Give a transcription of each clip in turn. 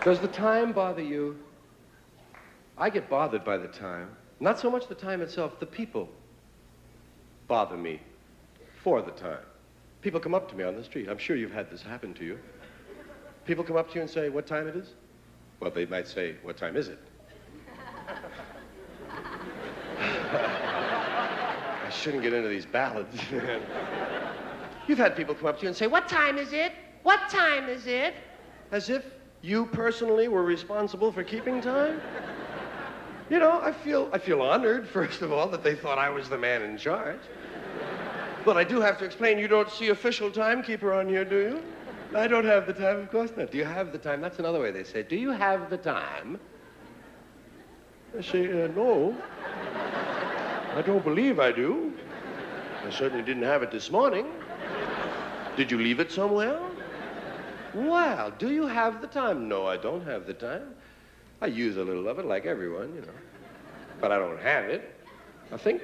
Does the time bother you? I get bothered by the time. Not so much the time itself, the people bother me for the time. People come up to me on the street. I'm sure you've had this happen to you. People come up to you and say, what time it is? Well, they might say, what time is it? I shouldn't get into these ballads. You've had people come up to you and say, what time is it? What time is it? As if you personally were responsible for keeping time? You know, I feel honored, first of all, that they thought I was the man in charge. But I do have to explain, you don't see official timekeeper on here, do you? I don't have the time, of course not. Do you have the time? That's another way they say, do you have the time? I say, no. I don't believe I do. I certainly didn't have it this morning. Did you leave it somewhere? Well, do you have the time? No, I don't have the time. I use a little of it like everyone, you know. But I don't have it. I think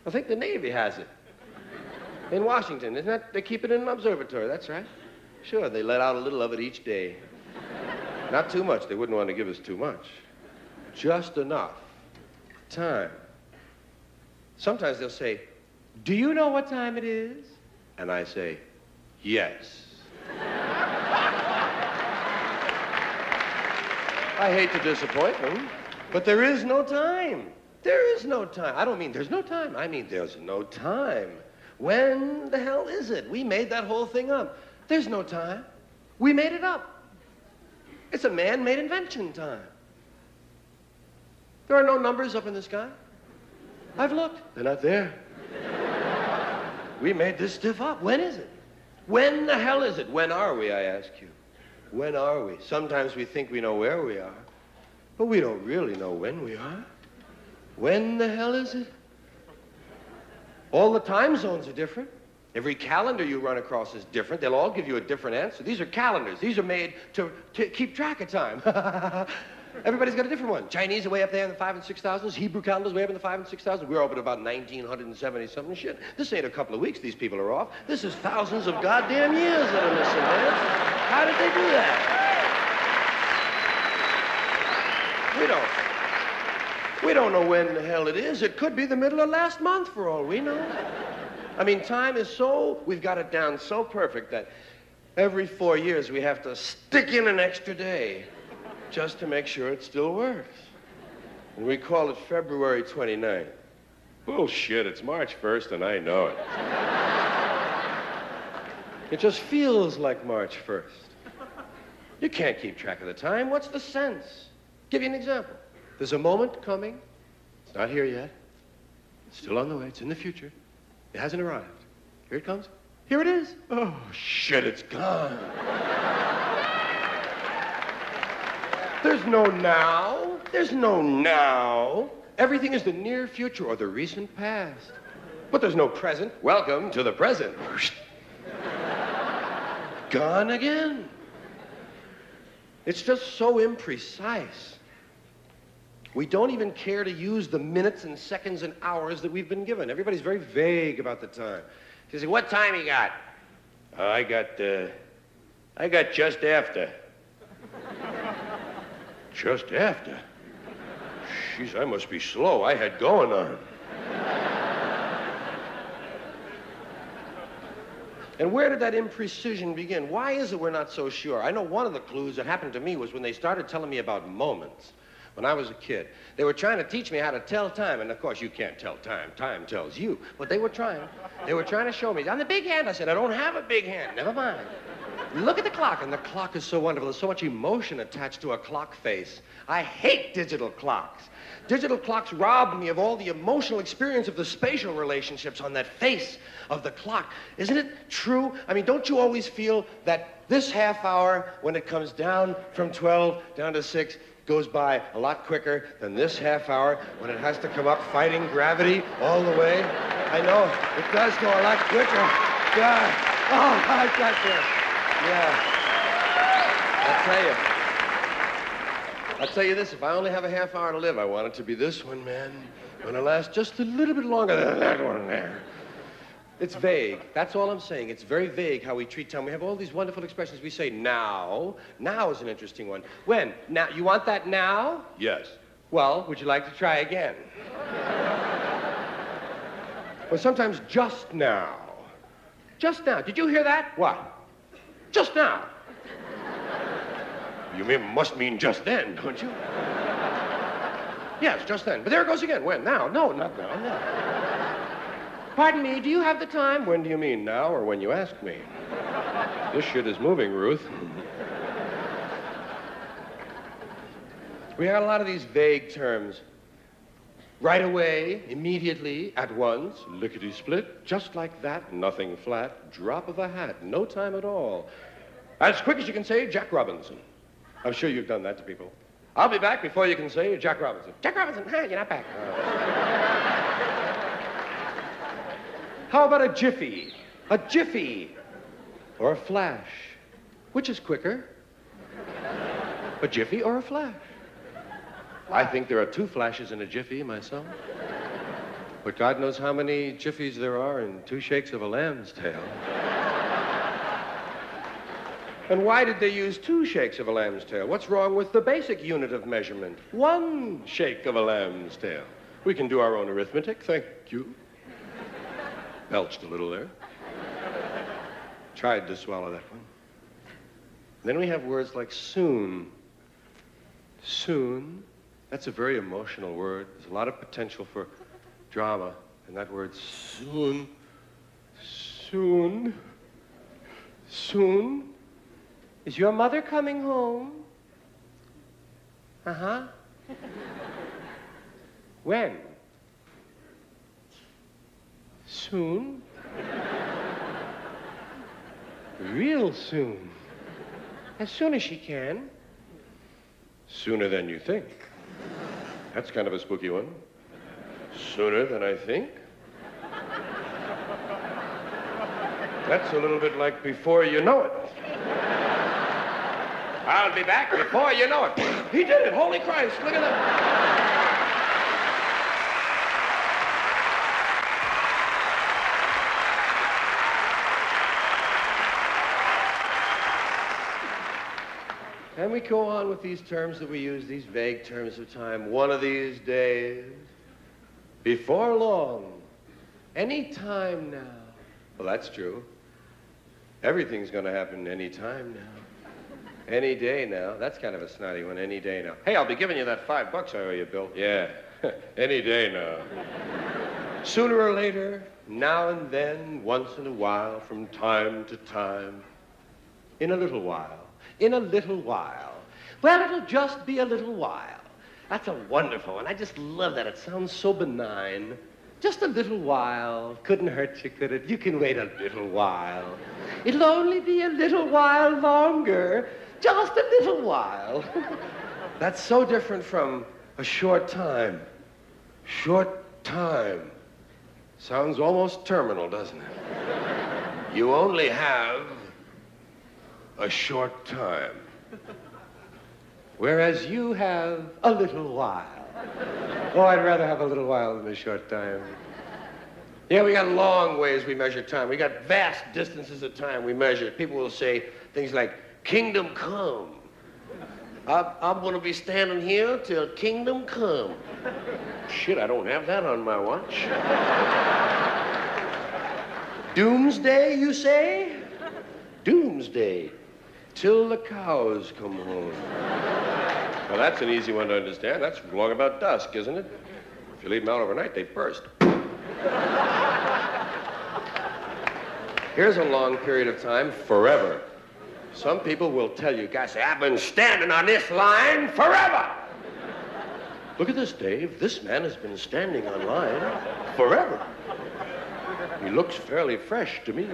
the Navy has it. In Washington, isn't that? They keep it in an observatory, that's right. Sure, they let out a little of it each day. Not too much, they wouldn't want to give us too much. Just enough. Time. Sometimes they'll say, do you know what time it is? And I say, yes. I hate to disappoint them, but there is no time. There is no time. I don't mean there's no time. I mean there's no time. When the hell is it? We made that whole thing up. There's no time. We made it up. It's a man-made invention, time. There are no numbers up in the sky. I've looked. They're not there. We made this stuff up. When is it? When the hell is it? When are we, I ask you? When are we? Sometimes we think we know where we are, but we don't really know when we are. When the hell is it? All the time zones are different. Every calendar you run across is different. They'll all give you a different answer. These are calendars. These are made to keep track of time. Everybody's got a different one. Chinese are way up there in the 5 and 6,000s. Hebrew calendars way up in the 5 and 6,000s. We're up at about 1970-something shit. This ain't a couple of weeks these people are off. This is thousands of goddamn years that are missing, man. How did they do that? We don't know when the hell it is. It could be the middle of last month for all we know. I mean, time is we've got it down so perfect that every 4 years we have to stick in an extra day just to make sure it still works. And we call it February 29th. Bullshit, it's March 1st and I know it. It just feels like March 1st. You can't keep track of the time. What's the sense? Give you an example. There's a moment coming. It's not here yet. It's still on the way. It's in the future. It hasn't arrived. Here it comes. Here it is. Oh, shit, it's gone. There's no now. There's no now. Everything is the near future or the recent past. But there's no present. Welcome to the present. Gone again. It's just so imprecise. We don't even care to use the minutes and seconds and hours that we've been given. Everybody's very vague about the time. You say, what time you got? I got just after. Just after? Jeez, I must be slow. I had going on. And where did that imprecision begin? Why is it we're not so sure? I know one of the clues that happened to me was when they started telling me about moments. When I was a kid, they were trying to teach me how to tell time, and of course you can't tell time. Time tells you. But they were trying. They were trying to show me. On the big hand, I said, I don't have a big hand. Never mind. Look at the clock, and the clock is so wonderful. There's so much emotion attached to a clock face. I hate digital clocks. Digital clocks rob me of all the emotional experience of the spatial relationships on that face of the clock. Isn't it true? I mean, don't you always feel that this half hour, when it comes down from 12 down to 6, goes by a lot quicker than this half hour when it has to come up fighting gravity all the way? I know, it does go a lot quicker. God. Oh, I got this. Yeah. I'll tell you this, if I only have a half hour to live, I want it to be this one, man. It's going to last just a little bit longer than that one there. It's vague. That's all I'm saying. It's very vague how we treat time. We have all these wonderful expressions. We say now. Now is an interesting one. When? Now. You want that now? Yes. Well, would you like to try again? Or sometimes just now. Just now. Did you hear that? What? Just now. You must mean just then, don't you? Yes, just then. But there it goes again. When? Now. No, not now. No. Pardon me, do you have the time? When do you mean, now or when you ask me? This shit is moving, Ruth. We had a lot of these vague terms. Right away, immediately, at once, lickety-split, just like that, nothing flat, drop of a hat, no time at all. As quick as you can say, Jack Robinson. I'm sure you've done that to people. I'll be back before you can say Jack Robinson. Jack Robinson, hi, you're not back. How about a jiffy? A jiffy. Or a flash. Which is quicker? A jiffy or a flash? I think there are 2 flashes in a jiffy myself. But God knows how many jiffies there are in 2 shakes of a lamb's tail. And why did they use 2 shakes of a lamb's tail? What's wrong with the basic unit of measurement? 1 shake of a lamb's tail. We can do our own arithmetic, thank you. Belched a little there. Tried to swallow that one. Then we have words like soon. Soon. That's a very emotional word. There's a lot of potential for drama in that word soon. Soon. Soon. Is your mother coming home? Uh-huh. When? Soon. Real soon. As soon as she can. Sooner than you think. That's kind of a spooky one. Sooner than I think. That's a little bit like before you know it. I'll be back before you know it. He did it. Holy Christ. Look at that. And we go on with these terms that we use, these vague terms of time. One of these days, before long, any time now. Well, that's true. Everything's going to happen any time now. Any day now. That's kind of a snotty one, any day now. Hey, I'll be giving you that $5 I owe you, Bill. Yeah, any day now. Sooner or later, now and then, once in a while, from time to time, in a little while. In a little while. Well, it'll just be a little while. That's a wonderful one. I just love that. It sounds so benign. Just a little while. Couldn't hurt you, could it? You can wait a little while. It'll only be a little while longer. Just a little while. That's so different from a short time. Short time. Sounds almost terminal, doesn't it? You only have a short time. Whereas you have a little while. Oh, I'd rather have a little while than a short time. Yeah, we got long ways we measure time. We got vast distances of time we measure. People will say things like, kingdom come. I'm going to be standing here till kingdom come. Shit, I don't have that on my watch. Doomsday, you say? Doomsday. Till the cows come home. Well, that's an easy one to understand. That's long about dusk, isn't it? If you leave them out overnight, they burst. Here's a long period of time, forever. Some people will tell you, guys, I've been standing on this line forever. Look at this, Dave. This man has been standing on line forever. He looks fairly fresh to me.